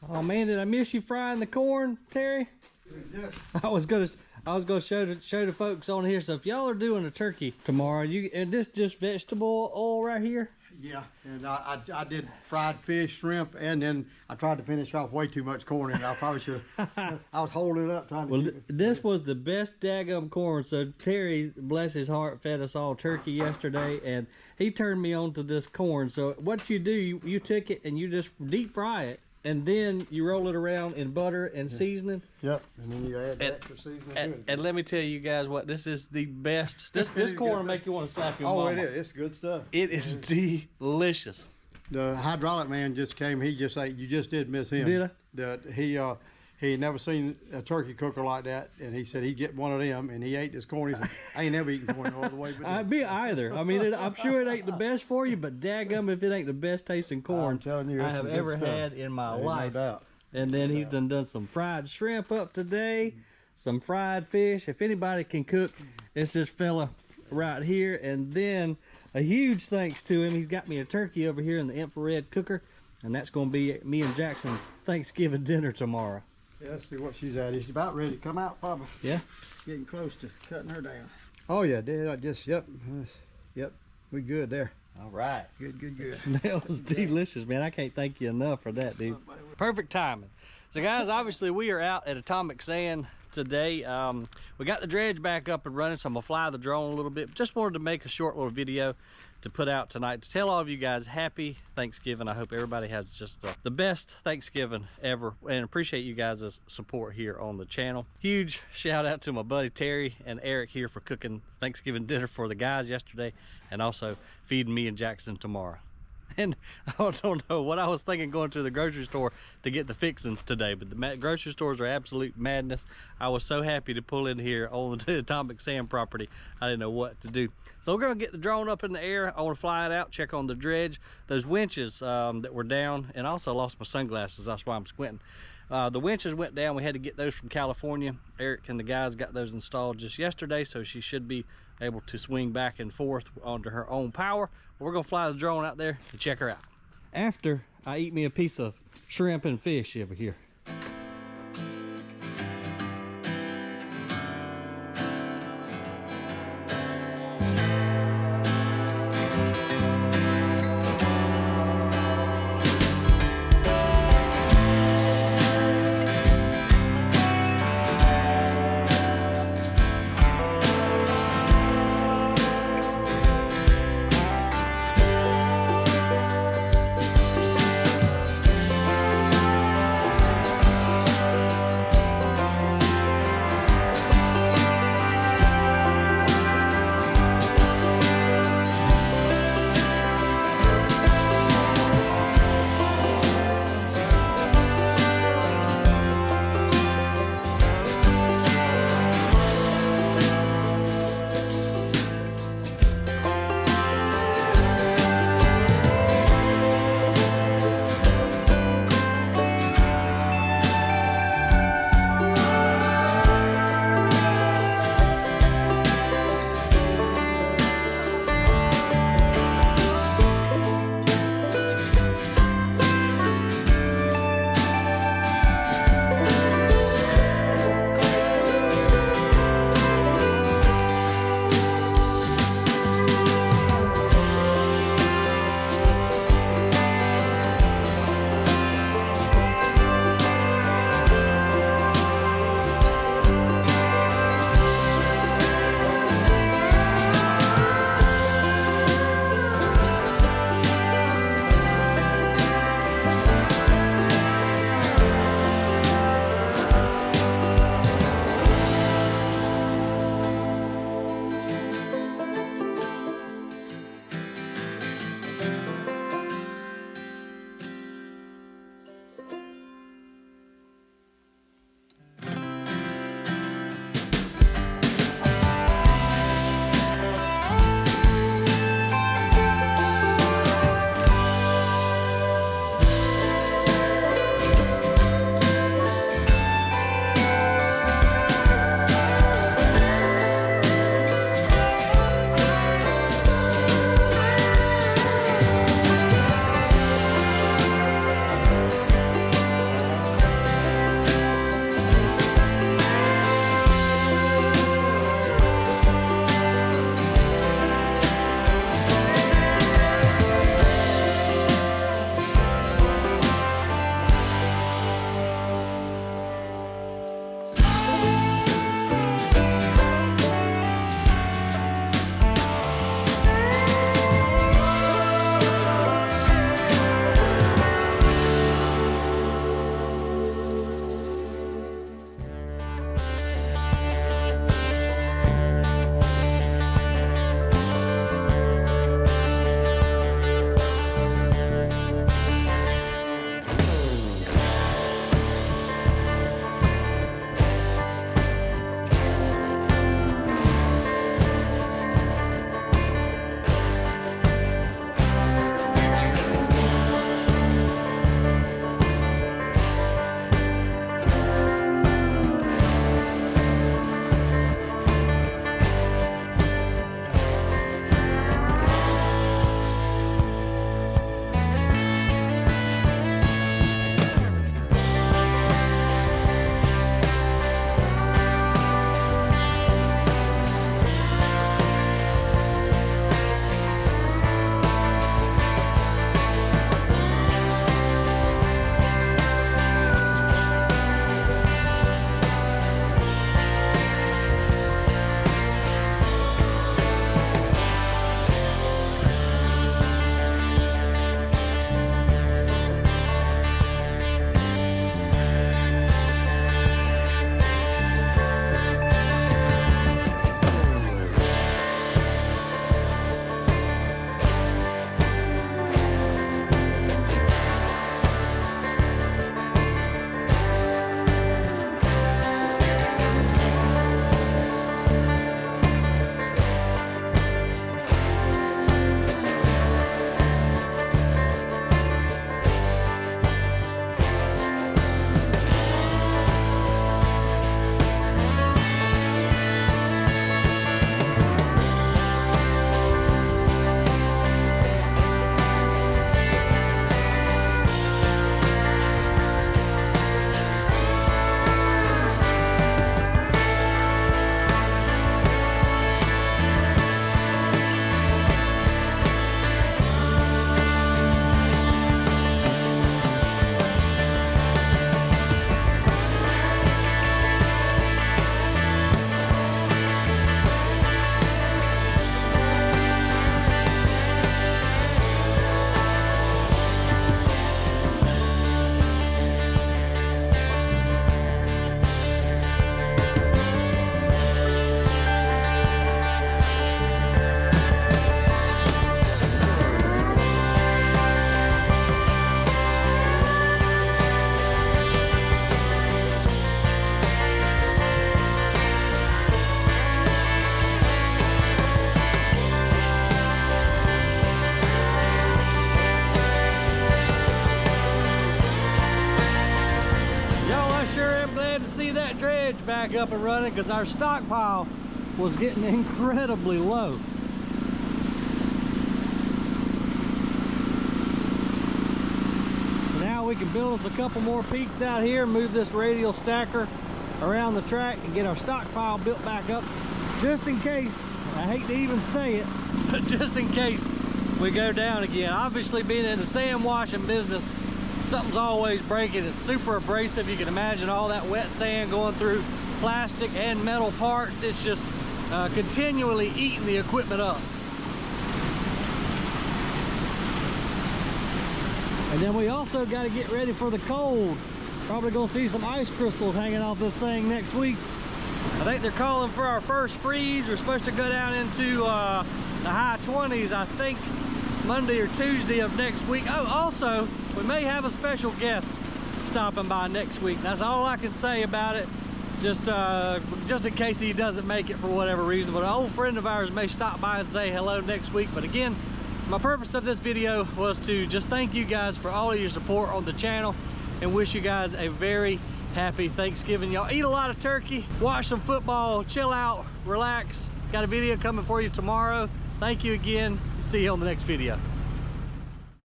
Oh man, did I miss you frying the corn, Terry? Yes. I was gonna show the folks on here. So if y'all are doing a turkey tomorrow, and this just vegetable oil right here. Yeah, and I did fried fish, shrimp, and then I tried to finish off way too much corn, and I probably should. I was holding it up trying to. Well, this was the best daggum corn. So Terry, bless his heart, fed us all turkey yesterday, and he turned me on to this corn. So what you do, you took it and you just deep fry it, and then you roll it around in butter and seasoning. Yep, and then you add the extra seasoning. And let me tell you guys what, this is the best. This corn will make you want to slap your mama. Oh, it is. It's good stuff. It is delicious. The hydraulic man just came. He just ate. You just did miss him. Did I? He had never seen a turkey cooker like that, and he said he'd get one of them, and he ate this corn. He said, I ain't never eaten corn all the way. But I'd be either. I mean, I'm sure it ain't the best for you, but daggum if it ain't the best tasting corn I'm telling you, I have ever had in my life. No doubt. And then he's done some fried shrimp up today, some fried fish. If anybody can cook, it's this fella right here. And then a huge thanks to him. He's got me a turkey over here in the infrared cooker, and that's going to be me and Jackson's Thanksgiving dinner tomorrow. Yeah, let's see what she's at. She's about ready to come out, probably. Yeah. Getting close to cutting her down. Oh yeah, Dad. Yep. We good there. All right. Good. It smells delicious, man. I can't thank you enough for that, dude. Perfect timing. So guys, obviously we are out at Atomic Sand today. We got the dredge back up and running, so I'm gonna fly the drone a little bit. Just wanted to make a short little video to put out tonight to tell all of you guys happy Thanksgiving. I hope everybody has just the best Thanksgiving ever, and appreciate you guys' support here on the channel. Huge shout out to my buddy Terry and Eric here for cooking Thanksgiving dinner for the guys yesterday, and also feeding me and Jackson tomorrow. And I don't know what I was thinking going to the grocery store to get the fixings today, but the grocery stores are absolute madness. I was so happy to pull in here on the Atomic Sand property. I didn't know what to do. So we're gonna get the drone up in the air. I wanna fly it out, check on the dredge, those winches that were down, and I also lost my sunglasses. That's why I'm squinting. The winches went down. We had to get those from California. Eric and the guys got those installed just yesterday, so she should be able to swing back and forth onto her own power. We're gonna fly the drone out there and check her out. After I eat me a piece of shrimp and fish over here. sure am glad to see that dredge back up and running because our stockpile was getting incredibly low. So now we can build us a couple more peaks out here, move this radial stacker around the track and get our stockpile built back up just in case, I hate to even say it, but just in case we go down again. Obviously, being in the sand washing business, something's always breaking. It's super abrasive. You can imagine all that wet sand going through plastic and metal parts. It's just continually eating the equipment up. And then we also got to get ready for the cold. Probably gonna see some ice crystals hanging off this thing next week. I think they're calling for our first freeze. We're supposed to go down into the high 20s, I think, Monday or Tuesday of next week. Oh, also, we may have a special guest stopping by next week. That's all I can say about it. Just in case he doesn't make it for whatever reason. But an old friend of ours may stop by and say hello next week. But again, my purpose of this video was to just thank you guys for all of your support on the channel and wish you guys a very happy Thanksgiving. Y'all eat a lot of turkey, watch some football, chill out, relax. Got a video coming for you tomorrow. Thank you again. See you on the next video.